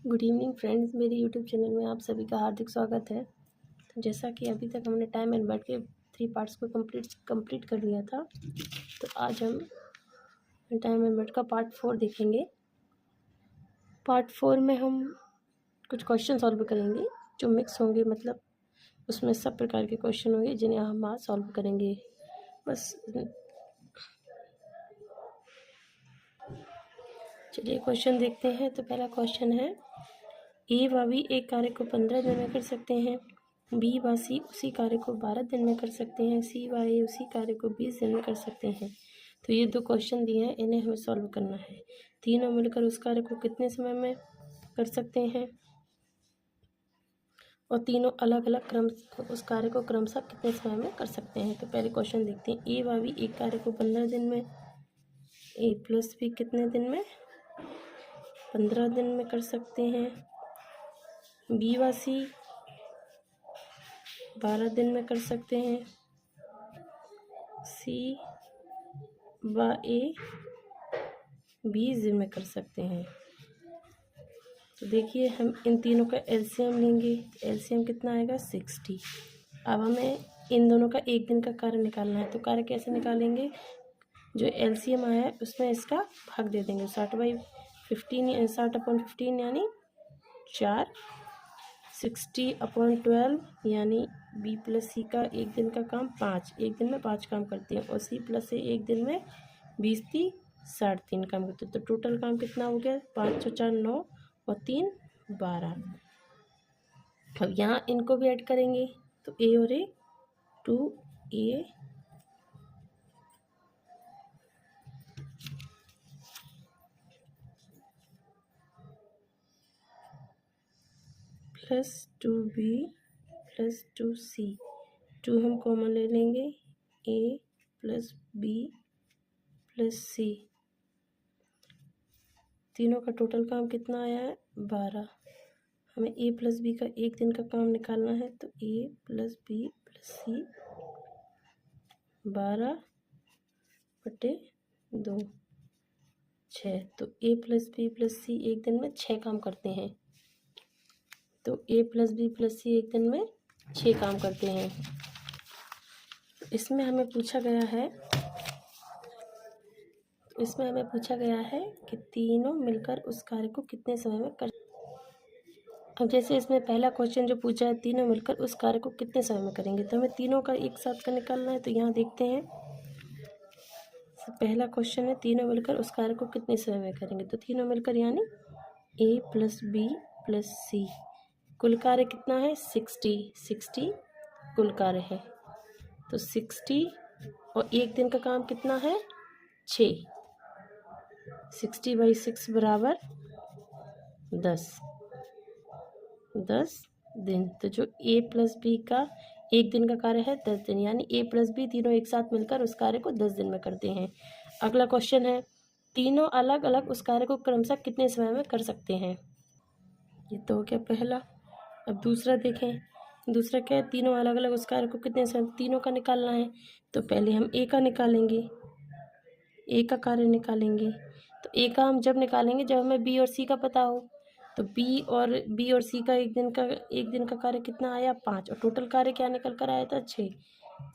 Good evening friends, मेरे YouTube channel में आप सभी का हार्दिक स्वागत है। तो जैसा कि अभी तक हमने टाइम एंड वर्ड के 3 पार्ट्स को कंप्लीट कर लिया था, तो आज हम टाइम एंड वर्ड का पार्ट 4 देखेंगे। पार्ट 4 में हम कुछ क्वेश्चन सॉल्व करेंगे जो मिक्स होंगे, मतलब उसमें सब प्रकार के क्वेश्चन होंगे जिन्हें हम आज सॉल्व करेंगे। बस चलिए क्वेश्चन देखते हैं। तो पहला क्वेश्चन है, ए व बी एक कार्य को 15 दिन में कर सकते हैं, बी व सी उसी कार्य को 12 दिन में कर सकते हैं, सी व ए उसी कार्य को 20 दिन में कर सकते हैं। तो ये 2 क्वेश्चन दिए हैं, इन्हें हमें सॉल्व करना है। तीनों मिलकर उस कार्य को कितने समय में कर सकते हैं और तीनों अलग अलग क्रम उस कार्य को क्रमशः कितने समय में कर सकते हैं। तो पहले क्वेश्चन देखते हैं। ए व बी एक कार्य को 15 दिन में, ए प्लस बी कितने दिन में? 15 दिन में कर सकते हैं। बी व सी 12 दिन में कर सकते हैं, सी व ए 20 दिन में कर सकते हैं। तो देखिए, हम इन तीनों का एलसीएम लेंगे। एलसीएम कितना आएगा? 60। अब हमें इन दोनों का एक दिन का कार्य निकालना है। तो कार्य कैसे निकालेंगे? जो एलसीएम आया है उसमें इसका भाग दे देंगे। 60/15 यानी 4, 60/12 यानी बी प्लस सी का एक दिन का काम 5, एक दिन में 5 काम करते हैं, और सी प्लस ए एक दिन में 20 × 3 काम करते हैं। तो टोटल काम कितना हो गया? 5 × 4 9 और 3 12। अब यहाँ इनको भी ऐड करेंगे, तो ए और ए 2a plus 2b plus 2c, 2 हम कॉमन ले लेंगे, a plus b plus c। तीनों का टोटल काम कितना आया है? 12। हमें a प्लस b का एक दिन का काम निकालना है, तो a plus b plus c 12/2 6। तो a plus b plus c एक दिन में 6 काम करते हैं। तो a plus b plus c एक दिन में 6 काम करते हैं। इसमें हमें पूछा गया है कि तीनों मिलकर उस कार्य को कितने समय में कर। अब जैसे इसमें पहला क्वेश्चन जो पूछा है, तीनों मिलकर उस कार्य को कितने समय में करेंगे, तो हमें तीनों का एक साथ का निकालना है। तो यहाँ देखते हैं, पहला क्वेश्चन है तीनों मिलकर उस कार्य को कितने समय में करेंगे। तो तीनों मिलकर यानी a प्लस बी प्लस सी, कुल कार्य कितना है? 60 कुल कार्य है। तो 60 और एक दिन का काम कितना है? 6, 60/6 बराबर 10 दिन। तो जो a प्लस बी का एक दिन का कार्य है 10 दिन, यानी a प्लस बी तीनों एक साथ मिलकर उस कार्य को 10 दिन में करते हैं। अगला क्वेश्चन है, तीनों अलग अलग उस कार्य को क्रमशः कितने समय में कर सकते हैं। ये तो हो गया पहला। अब दूसरा देखें। दूसरा क्या है? तीनों अलग अलग उस कार्य को कितने समय, तीनों का निकालना है। तो पहले हम a का निकालेंगे, a का कार्य निकालेंगे। तो a का हम जब निकालेंगे जब हमें b और c का पता हो। तो b और c का एक दिन का कार्य कितना आया? 5, और टोटल कार्य क्या निकल कर आया था? 6।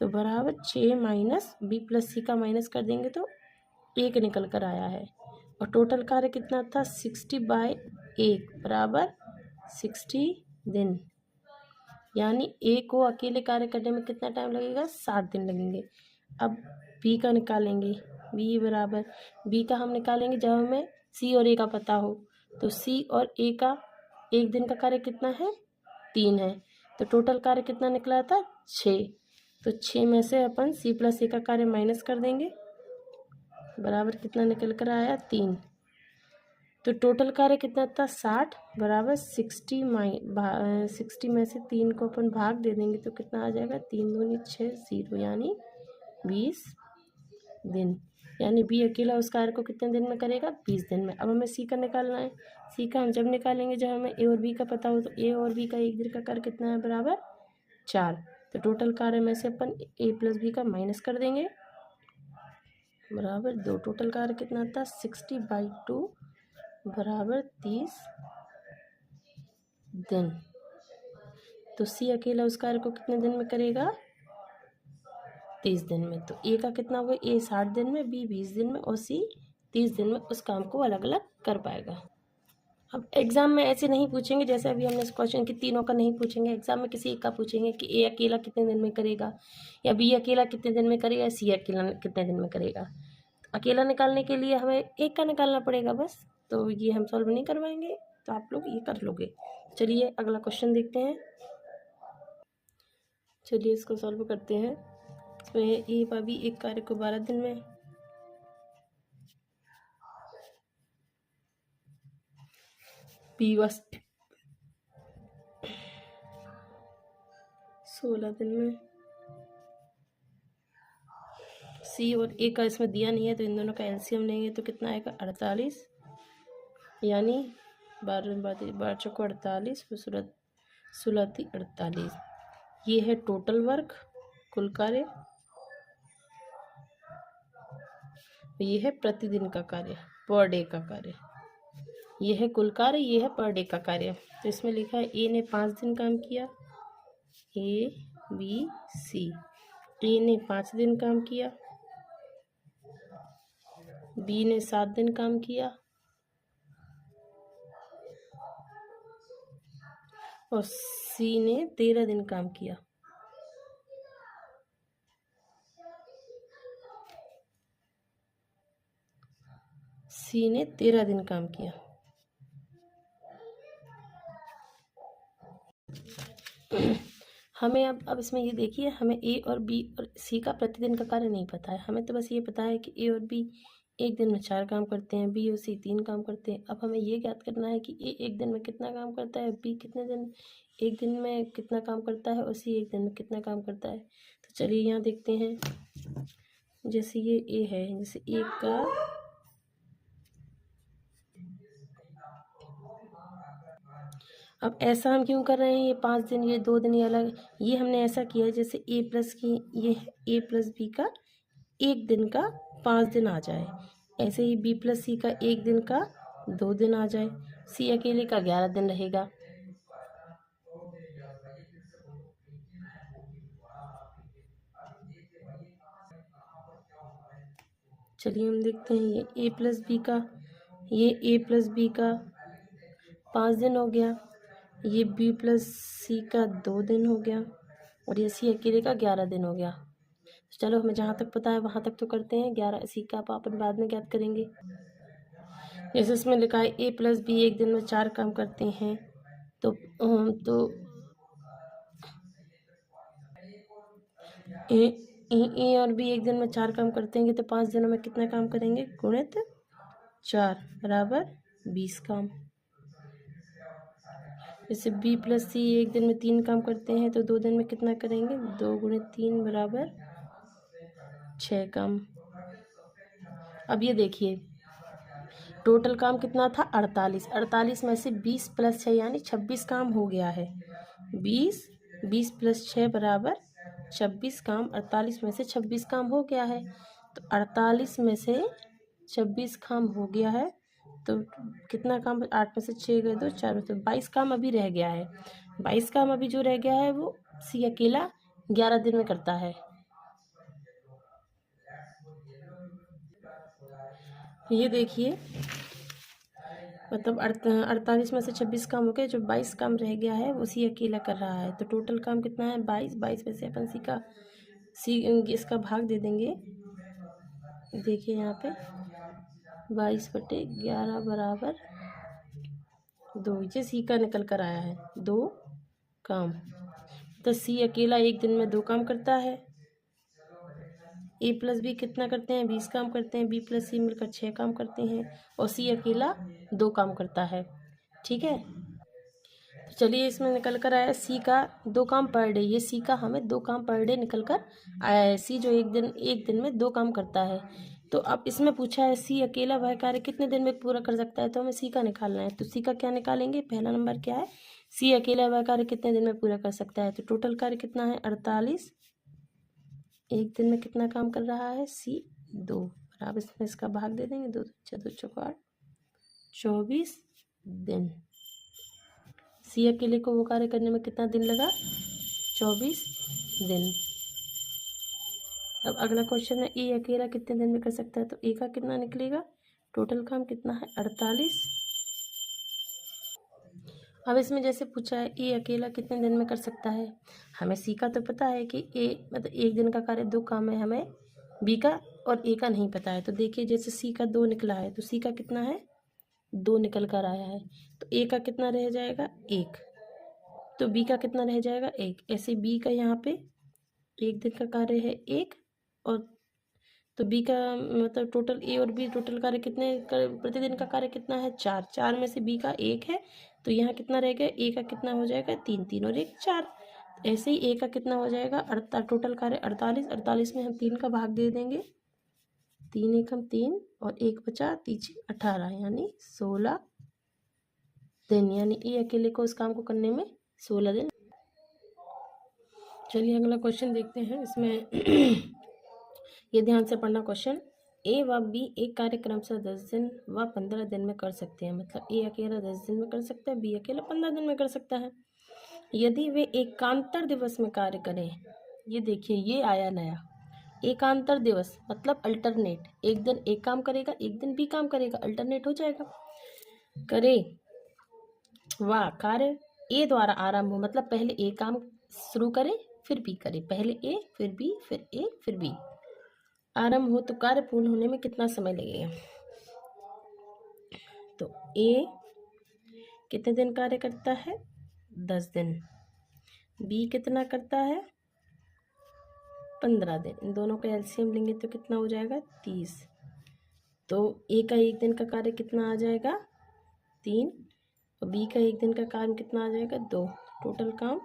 तो बराबर 6 माइनस b प्लस c का माइनस कर देंगे तो 1 निकल कर आया है। और टोटल कार्य कितना था? 60/1 बराबर 60 दिन। यानी a को अकेले कार्य करने में कितना टाइम लगेगा? 60 दिन लगेंगे। अब b का निकालेंगे। b बराबर, b का हम निकालेंगे जब हमें c और a का पता हो। तो c और a का एक दिन का कार्य कितना है? 3 है। तो टोटल कार्य कितना निकला था? 6। तो 6 में से अपन c प्लस a का कार्य माइनस कर देंगे, बराबर कितना निकल कर आया? 3। तो टोटल कार्य कितना था? 60 बराबर 60 में से 3 को अपन भाग दे देंगे तो कितना आ जाएगा? 3 दूनी 6 0, यानी 20 दिन। यानी बी अकेला उस कार्य को कितने दिन में करेगा? 20 दिन में। अब हमें सी का निकालना है। सी का हम जब निकालेंगे जब हमें ए और बी का पता हो। तो ए और बी का एक दिन का कार्य कितना है? बराबर 4। तो टोटल कार्य में से अपन ए प्लस बी का माइनस कर देंगे, बराबर 2। टोटल कार्य कितना था? 60/2 बराबर 30 दिन। तो सी अकेला उस कार्य को कितने दिन में करेगा? 30 दिन में। तो ए का कितना हुआ? ए 60 दिन में, बी 20 दिन में और सी 30 दिन में उस काम को अलग अलग कर पाएगा। अब एग्जाम में ऐसे नहीं पूछेंगे जैसे अभी हमने इस क्वेश्चन की तीनों का नहीं पूछेंगे। एग्जाम में किसी एक का पूछेंगे कि ए अकेला कितने दिन में करेगा, या बी अकेला कितने दिन में करेगा, या सी अकेला कितने दिन में करेगा। अकेला निकालने के लिए हमें एक का निकालना पड़ेगा बस। तो ये हम सॉल्व नहीं करवाएंगे, तो आप लोग ये कर लोगे। चलिए अगला क्वेश्चन देखते हैं। चलिए इसको सॉल्व करते हैं। इसमें ए व बी एक कार्य को 12 दिन में, बी व 16 दिन में, सी और ए का इसमें दिया नहीं है तो इन दोनों का एलसीएम लेंगे तो कितना आएगा? 48, यानी 12 चौको 48, 16 48। ये है टोटल वर्क, कुल कार्य। ये है प्रतिदिन का कार्य, पर डे का कार्य। ये है कुल कार्य, ये है पर डे का कार्य। तो इसमें लिखा है ए ने 5 दिन काम किया, ए बी सी। ए ने 5 दिन काम किया, बी ने 7 दिन काम किया और सी ने 13 दिन काम किया। सी ने 13 दिन काम किया। हमें अब इसमें ये देखिए, हमें ए और बी और सी का प्रतिदिन का कार्य नहीं पता है। हमें तो बस ये पता है कि ए और बी एक दिन में 4 काम करते हैं, बी और सी 3 काम करते हैं। अब हमें ये ज्ञात करना है कि ए एक दिन में कितना काम करता है, बी कितने दिन एक दिन में कितना काम करता है और सी एक दिन में कितना काम करता है। तो चलिए यहाँ देखते हैं। जैसे ये ए है, जैसे ए का अब ऐसा हम क्यों कर रहे हैं? ये 5 दिन, ये 2 दिन, ये अलग। ये हमने ऐसा किया है जैसे ए प्लस की, ये ए प्लस बी का एक दिन का 5 दिन आ जाए, ऐसे ही बी प्लस सी का एक दिन का 2 दिन आ जाए, सी अकेले का 11 दिन रहेगा। चलिए हम देखते हैं। ये ए प्लस बी का, ये ए प्लस बी का 5 दिन हो गया, ये बी प्लस सी का 2 दिन हो गया और ये सी अकेले का 11 दिन हो गया। चलो हमें जहाँ तक पता है वहाँ तक तो करते हैं। 11 सी का अपन बाद में ज्ञात करेंगे। जैसे इसमें लिखा है ए प्लस बी एक दिन में 4 काम करते हैं, तो ए और बी एक दिन में 4 काम करते हैं तो 5 दिनों में कितना काम करेंगे? गुणित 4 बराबर 20 काम। जैसे बी प्लस सी एक दिन में 3 काम करते हैं तो 2 दिन में कितना करेंगे? 2 गुणित 3 बराबर 6 काम। अब ये देखिए, टोटल काम कितना था? 48। 48 में से 20 प्लस 6 यानी 26 काम हो गया है। 20 प्लस 6 बराबर 26 काम। 48 में से 26 काम हो गया है, तो 48 में से 26 काम हो गया है तो कितना काम? 8 में से 6 गए तो 4 में से 22 काम अभी रह गया है। 22 काम अभी जो रह गया है वो सी अकेला 11 दिन में करता है। ये देखिए, मतलब 48 में से 26 काम हो गए, जो 22 काम रह गया है वो सी अकेला कर रहा है। तो टोटल काम कितना है? 22 में से अपन सी इसका भाग दे देंगे। देखिए यहाँ पे 22/11 बराबर 2। ये सी का निकल कर आया है 2 काम। तो सी अकेला एक दिन में 2 काम करता है। ए प्लस बी कितना करते हैं? 20 काम करते हैं। बी प्लस सी मिलकर 6 काम करते हैं और सी अकेला 2 काम करता है। ठीक है, तो चलिए इसमें निकल कर आया सी का 2 काम पर डे। ये सी का हमें 2 काम पर डे निकल कर आया है। सी जो एक दिन में 2 काम करता है। तो अब इसमें पूछा है सी अकेला वह कार्य कितने दिन में पूरा कर सकता है, तो हमें सी का निकालना है। तो सी का क्या निकालेंगे? पहला नंबर क्या है? सी अकेला वह कार्य कितने दिन में पूरा कर सकता है। तो टोटल कार्य कितना है? 48। एक दिन में कितना काम कर रहा है? सी 2 बराबर, इसमें इसका भाग दे देंगे। 2 2 8 24 दिन सी अकेले को वो कार्य करने में कितना दिन लगा? 24 दिन। अब अगला क्वेश्चन है ए अकेला कितने दिन में कर सकता है, तो ए का कितना निकलेगा? टोटल काम कितना है? 48। अब इसमें जैसे पूछा है ए अकेला कितने दिन में कर सकता है, हमें सी का तो पता है कि ए मतलब एक दिन का कार्य 2 काम है, हमें बी का और ए का नहीं पता है। तो देखिए जैसे सी का 2 निकला है तो सी का कितना है? 2 निकल कर आया है, तो ए का कितना रह जाएगा? 1। तो बी का कितना रह जाएगा? 1। ऐसे बी का यहाँ पे एक दिन का कार्य है 1, और तो बी का मतलब टोटल ए और बी टोटल कार्य कितने प्रतिदिन का कार्य कितना है? 4। 4 में से बी का 1 है, तो यहाँ कितना रह गया? ए का कितना हो जाएगा? 3। 3 और 1 4। ऐसे ही ए का कितना हो जाएगा? टोटल कार्य 48। 48 में हम 3 का भाग दे देंगे, 3 एकम 3 और 1 बचा, 3 18 यानी 16 दिन। यानी ए अकेले को इस काम को करने में 16 दिन। चलिए अगला क्वेश्चन देखते हैं। इसमें ये ध्यान से पढ़ना क्वेश्चन। ए व बी एक कार्यक्रम से 10 दिन व 15 दिन में कर सकते हैं। मतलब ए अकेला 10 दिन में कर सकता है, बी अकेला 15 दिन में कर सकता है। यदि वे एकांतर दिवस में कार्य करें, ये देखिए ये आया नया, एकांतर दिवस मतलब अल्टरनेट, एक दिन एक काम करेगा एक दिन बी काम करेगा, अल्टरनेट हो जाएगा। करे वाह कार्य ए द्वारा आरंभ हो, मतलब पहले ए काम शुरू करे फिर बी करे, पहले ए फिर बी फिर ए फिर बी आरंभ हो, तो कार्य पूर्ण होने में कितना समय लगेगा? तो ए कितने दिन कार्य करता है? 10 दिन। बी कितना करता है? 15 दिन। इन दोनों का एलसीएम लेंगे तो कितना हो जाएगा? 30। तो ए का एक दिन का कार्य कितना आ जाएगा? 3। और बी का एक दिन का काम कितना आ जाएगा? 2। टोटल काम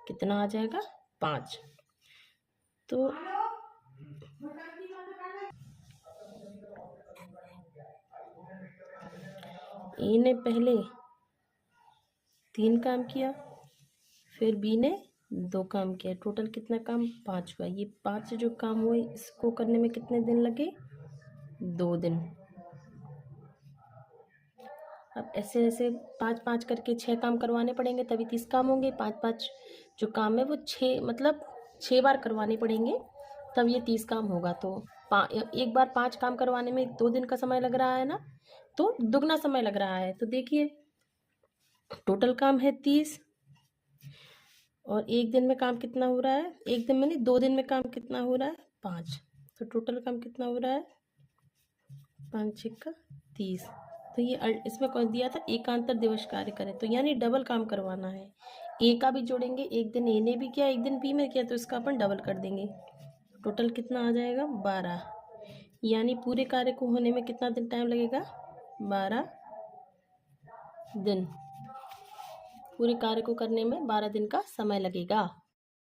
कितना आ जाएगा? 5। तो ए ने पहले 3 काम किया, फिर बी ने 2 काम किया, टोटल कितना काम? 5 हुआ। ये 5 जो काम हुए इसको करने में कितने दिन लगे? 2 दिन। अब ऐसे ऐसे 5 5 करके 6 काम करवाने पड़ेंगे तभी 30 काम होंगे। 5 5 जो काम है वो 6 मतलब 6 बार करवाने पड़ेंगे तब ये 30 काम होगा। तो एक बार 5 काम करवाने में 2 दिन का समय लग रहा है ना, तो दुगना समय लग रहा है। तो देखिए टोटल काम है 30 और एक दिन में काम कितना हो रहा है? एक दिन में नहीं, 2 दिन में काम कितना हो रहा है? 5। तो टोटल काम कितना हो रहा है? 5 6 30। तो ये इसमें कौन दिया था? एकांतर दिवस कार्य करें, तो यानी डबल काम करवाना है। ए का भी जोड़ेंगे, एक दिन ए ने भी किया एक दिन बी में किया, तो इसका अपन डबल कर देंगे। टोटल कितना आ जाएगा? 12। यानी पूरे कार्य को होने में कितना दिन टाइम लगेगा? 12 दिन। पूरे कार्य को करने में 12 दिन का समय लगेगा।